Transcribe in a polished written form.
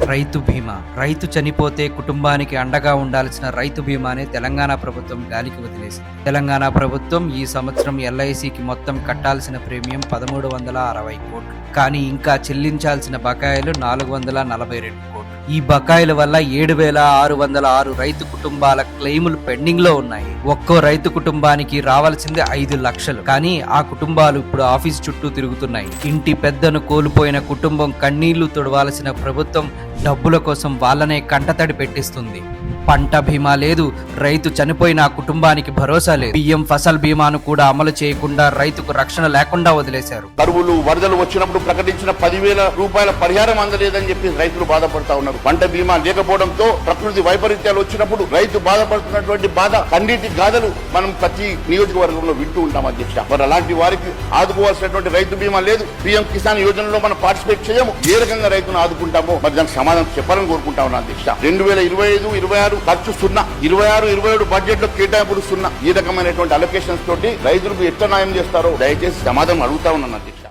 రైతు బీమా. రైతు చనిపోతే కుటుంబానికి అండగా ఉండాల్సిన రైతు బీమాని తెలంగాణ ప్రభుత్వం గాలికి వదిలేసింది. తెలంగాణ ప్రభుత్వం ఈ సంవత్సరం ఎల్ఐసికి మొత్తం కట్టాల్సిన ప్రీమియం 1360 కోట్లు. కానీ ఇంకా చెల్లించాల్సిన బకాయిలు 442 కోట్లు. ఈ బకాయిల వల్ల 7606 రైతు కుటుంబాల క్లెయిములు పెండింగ్ లో ఉన్నాయి. ఒక్కో రైతు కుటుంబానికి రావాల్సింది 5 లక్షలు. కానీ ఆ కుటుంబాలు ఇప్పుడు ఆఫీస్ చుట్టూ తిరుగుతున్నాయి. ఇంటి పెద్దను కోల్పోయిన కుటుంబం కన్నీళ్లు తుడవాల్సిన ప్రభుత్వం డబ్బుల కోసం వాళ్ళనే కంటతడి పెట్టిస్తుంది. పంట బీమా లేదు, రైతు చనిపోయిన ఆ కుటుంబానికి భరోసా లేదు. పిఎం ఫసల్ బీమాను కూడా అమలు చేయకుండా రైతుకు రక్షణ లేకుండా వదిలేశారు. కరువులు వరదలు వచ్చినప్పుడు ప్రకటించిన 10,000 రూపాయల పరిహారం అందలేదని చెప్పి రైతులు బాధపడతా ఉన్నారు. పంట బీమా లేకపోవడంతో ప్రకృతి వైపరీత్యాలు వచ్చినప్పుడు రైతు బాధపడుతున్నటువంటి బాధ కన్నీటి గాథలు మనం ప్రతి నియోజకవర్గంలో వింటూ ఉంటాం అధ్యక్ష. మరి అలాంటి వారికి ఆదుకోవాల్సినటువంటి రైతు బీమా లేదు. పిఎం కిసాన్ యోజనలో మనం పార్టిసిపేట్ చేయము. ఏ రకంగా రైతును ఆదుకుంటామో మరి దానికి సమాధానం చెప్పాలని కోరుకుంటా ఉన్నాం అధ్యక్ష. 2025-26 ఖర్చు 0, 26-27 బడ్జెట్ లో కేటాయింపులు 0. ఈ రకమైనటువంటి అలొకేషన్స్ తోటి రైతులకు ఎట్లా న్యాయం చేస్తారో దయచేసి సమాధానం అడుగుతా ఉన్నాను అధ్యక్ష.